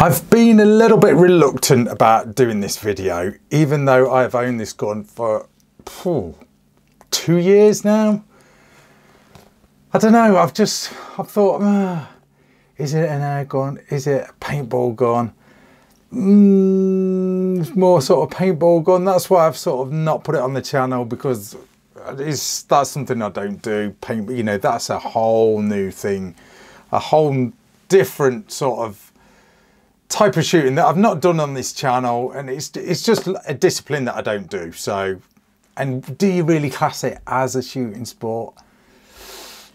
I've been a little bit reluctant about doing this video, even though I've owned this gun for 2 years now. I don't know, I've thought, is it an air gun? Is it a paintball gun? More sort of paintball gun. That's why I've sort of not put it on the channel, because that's something I don't do. Paint, you know, that's a whole new thing, a whole different sort of type of shooting that I've not done on this channel, and it's just a discipline that I don't do. So, and do you really class it as a shooting sport?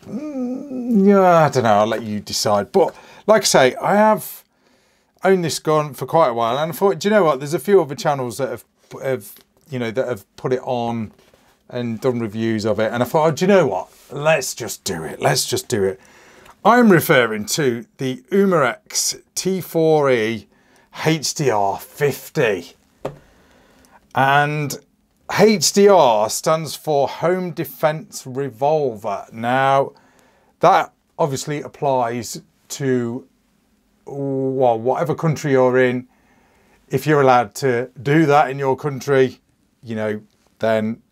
Yeah, I don't know, I'll let you decide. But like I say, I have owned this gun for quite a while, and I thought, do you know what, there's a few other channels that have put it on and done reviews of it, and I thought, oh, do you know what, let's just do it. I'm referring to the Umarex T4E HDR 50. And HDR stands for Home Defense Revolver. Now, that obviously applies to, well, whatever country you're in. If you're allowed to do that in your country, you know, then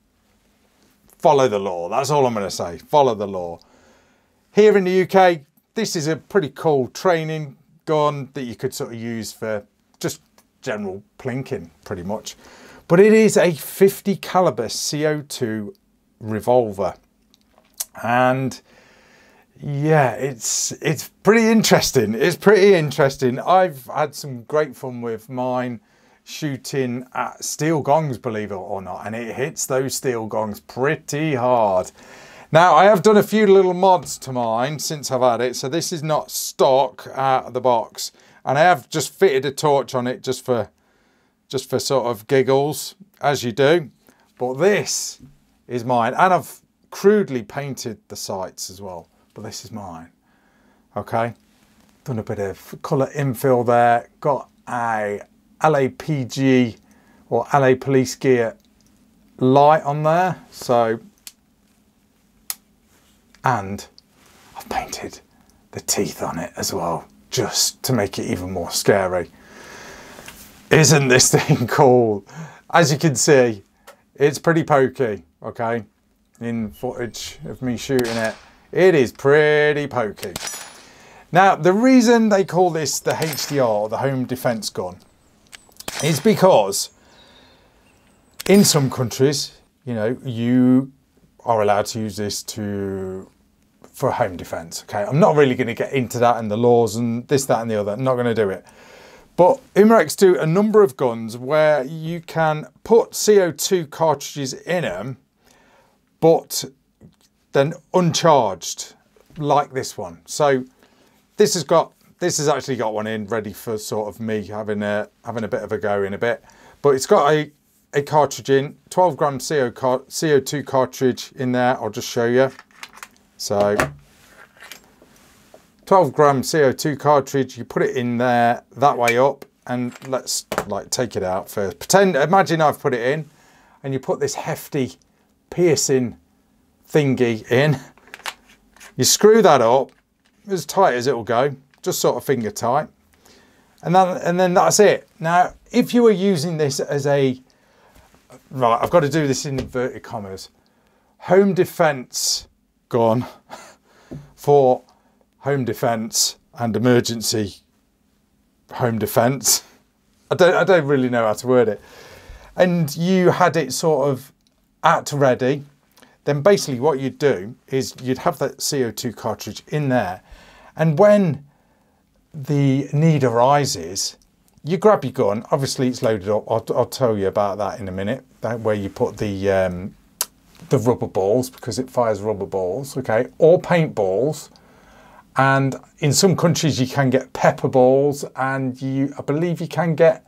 follow the law. That's all I'm going to say. Follow the law. Here in the UK, this is a pretty cool training gun that you could sort of use for just general plinking, pretty much. But it is a 50 caliber CO2 revolver. And yeah, it's pretty interesting. It's pretty interesting. I've had some great fun with mine shooting at steel gongs, believe it or not, and it hits those steel gongs pretty hard. Now, I have done a few little mods to mine since I've had it, so this is not stock out of the box, and I have just fitted a torch on it just for sort of giggles, as you do. But this is mine, and I've crudely painted the sights as well, but this is mine. Okay, done a bit of colour infill there, got a LAPG or LA Police Gear light on there, so. And I've painted the teeth on it as well, just to make it even more scary. Isn't this thing cool? As you can see, it's pretty pokey, okay? In footage of me shooting it, it is pretty pokey. Now, the reason they call this the HDR, the home defense gun, is because in some countries, you know, you are allowed to use this for home defense. Okay, I'm not really going to get into that and the laws and this, that and the other. I'm not going to do it. But Umarex do a number of guns where you can put CO2 cartridges in them, but then uncharged, like this one. So this has actually got one in ready for sort of me having a bit of a go in a bit. But it's got a cartridge in, 12 gram CO2 cartridge in there. I'll just show you. So 12 gram CO2 cartridge, you put it in there that way up, and let's like take it out first. Imagine I've put it in, and you put this hefty piercing thingy in. You screw that up as tight as it'll go, just sort of finger tight. And then that's it. Now, if you were using this as a, right, I've got to do this in inverted commas, home defense gun for home defense and emergency home defense. I don't really know how to word it. And you had it sort of at ready, then basically what you'd do is you'd have that CO2 cartridge in there, and when the need arises, you grab your gun. Obviously it's loaded up. I'll tell you about that in a minute, where you put the rubber balls, because it fires rubber balls, okay, or paintballs. And in some countries you can get pepper balls, and I believe you can get,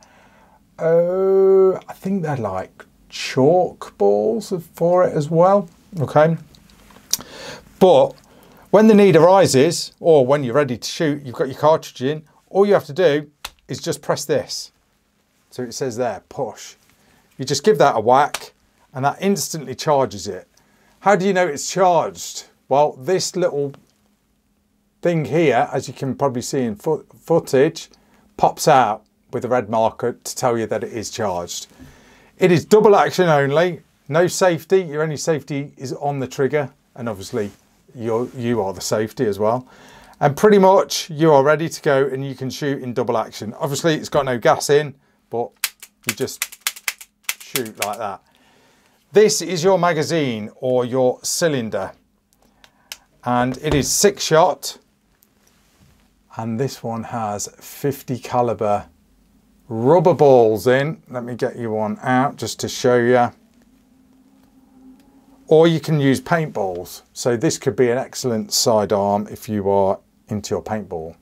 I think they're like chalk balls for it as well, okay. But when the need arises, or when you're ready to shoot, you've got your cartridge in, all you have to do is just press this. So it says there, push. You just give that a whack, and that instantly charges it. How do you know it's charged? Well, this little thing here, as you can probably see in footage, pops out with a red marker to tell you that it is charged. It is double action only, no safety. Your only safety is on the trigger, and obviously you are the safety as well. And pretty much you are ready to go, and you can shoot in double action. Obviously it's got no gas in, but you just shoot like that. This is your magazine or your cylinder, and it is 6-shot, and this one has 50 caliber rubber balls in. Let me get you one out just to show you. Or you can use paintballs. So this could be an excellent sidearm if you are into your paintball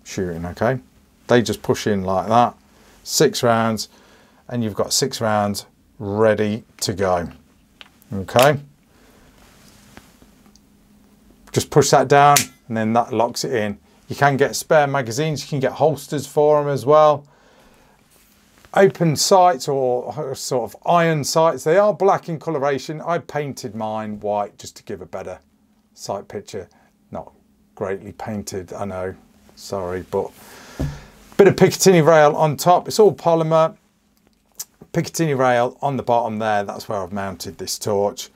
shooting, okay? They just push in like that. 6 rounds, and you've got 6 rounds ready to go, okay? Just push that down, and then that locks it in. You can get spare magazines, you can get holsters for them as well. Open sights or sort of iron sights, they are black in coloration. I painted mine white just to give a better sight picture. Not greatly painted, I know, sorry, but bit of Picatinny rail on top. It's all polymer. Picatinny rail on the bottom there, that's where I've mounted this torch.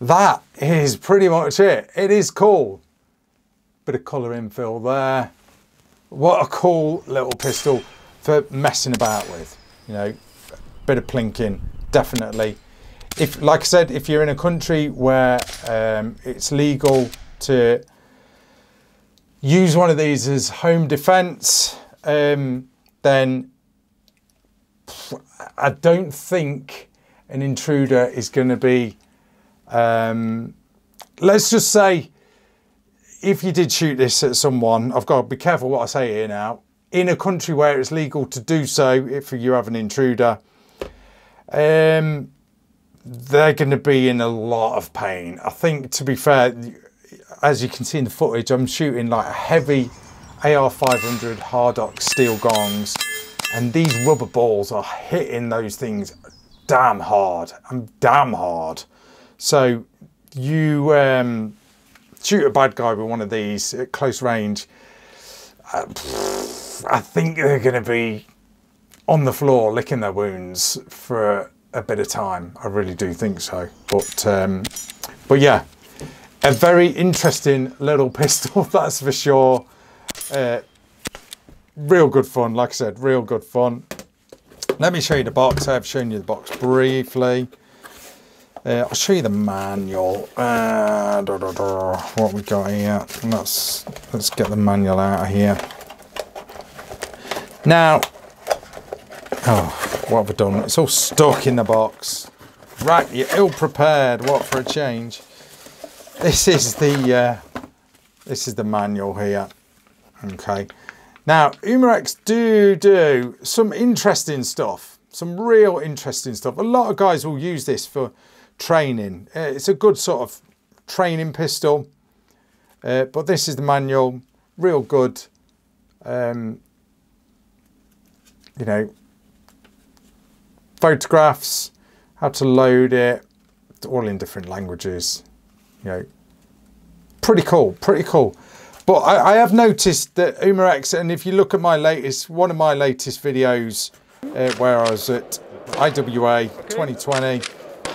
That is pretty much it. It is cool. Bit of colour infill there. What a cool little pistol for messing about with. You know, bit of plinking, definitely. If, like I said, if you're in a country where it's legal to use one of these as home defence, then I don't think an intruder is going to be, let's just say, if you did shoot this at someone, I've got to be careful what I say here now, in a country where it's legal to do so, if you have an intruder, they're going to be in a lot of pain. I think, to be fair, as you can see in the footage, I'm shooting like a heavy AR-500 Hardock steel gongs, and these rubber balls are hitting those things damn hard. So you shoot a bad guy with one of these at close range, I think they're going to be on the floor licking their wounds for a bit of time. I really do think so. But yeah, a very interesting little pistol, that's for sure. Real good fun, like I said, real good fun. Let me show you the box. I've shown you the box briefly. I'll show you the manual. What we got here? Let's get the manual out of here. Now, oh, what have I done? It's all stuck in the box. Right, you're ill prepared. What for a change? This is the manual here. Okay. Now, Umarex do some interesting stuff. Some real interesting stuff. A lot of guys will use this for training. It's a good sort of training pistol. But this is the manual. Real good. You know, photographs, how to load it, all in different languages. You know, pretty cool, pretty cool. But I have noticed that Umarex, and if you look at my latest, one of my latest videos where I was at IWA 2020,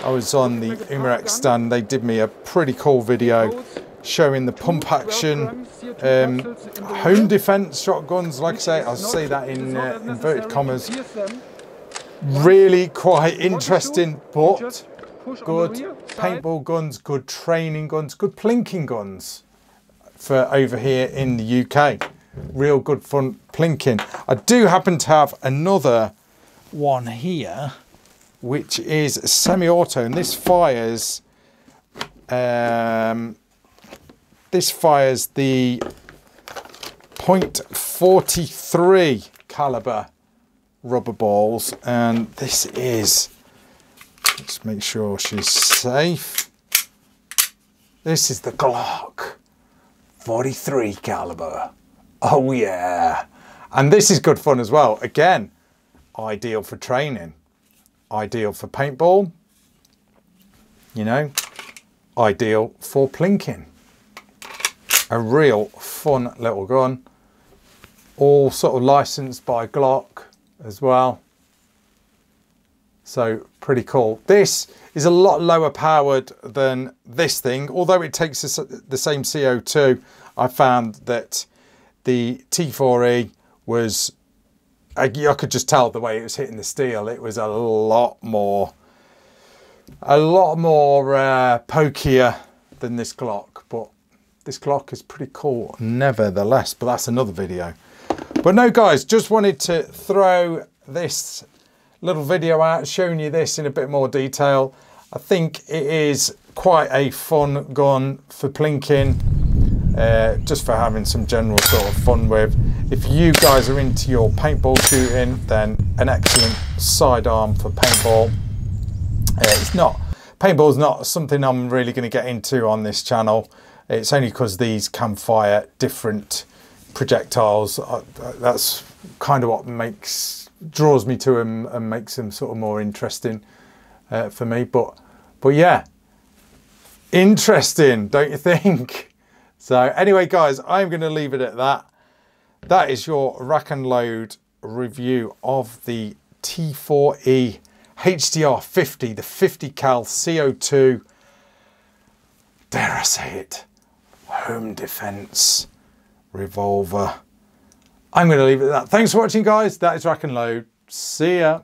I was on the Umarex stand. They did me a pretty cool video showing the pump action home defense shotguns. Like I say, I'll say that in inverted commas. Really quite interesting, but good paintball guns, good training guns, good plinking guns for over here in the UK. Real good fun plinking. I do happen to have another one here, which is semi-auto, and this fires the .43 caliber rubber balls, and this is, let's make sure she's safe. This is the Glock 43 caliber. Oh yeah. And this is good fun as well. Again, ideal for training, ideal for paintball, you know, ideal for plinking. A real fun little gun. all sort of licensed by Glock as well. So pretty cool. This is a lot lower powered than this thing, although it takes the same CO2. I found that the T4E was, I could just tell the way it was hitting the steel. It was a lot more pokier than this Glock, but this Glock is pretty cool nevertheless, but that's another video. But no guys, just wanted to throw this little video out showing you this in a bit more detail. I think it is quite a fun gun for plinking, just for having some general sort of fun with. If you guys are into your paintball shooting, then an excellent sidearm for paintball. Paintball's not something I'm really going to get into on this channel. It's only because these can fire different projectiles. That's kind of what draws me to them and makes them sort of more interesting for me. But yeah, interesting, don't you think? So anyway, guys, I'm going to leave it at that. That is your rack and load review of the T4E HDR 50, the 50 cal CO2, dare I say it, home defense revolver. I'm going to leave it at that. Thanks for watching, guys. That is Rack and Load. See ya.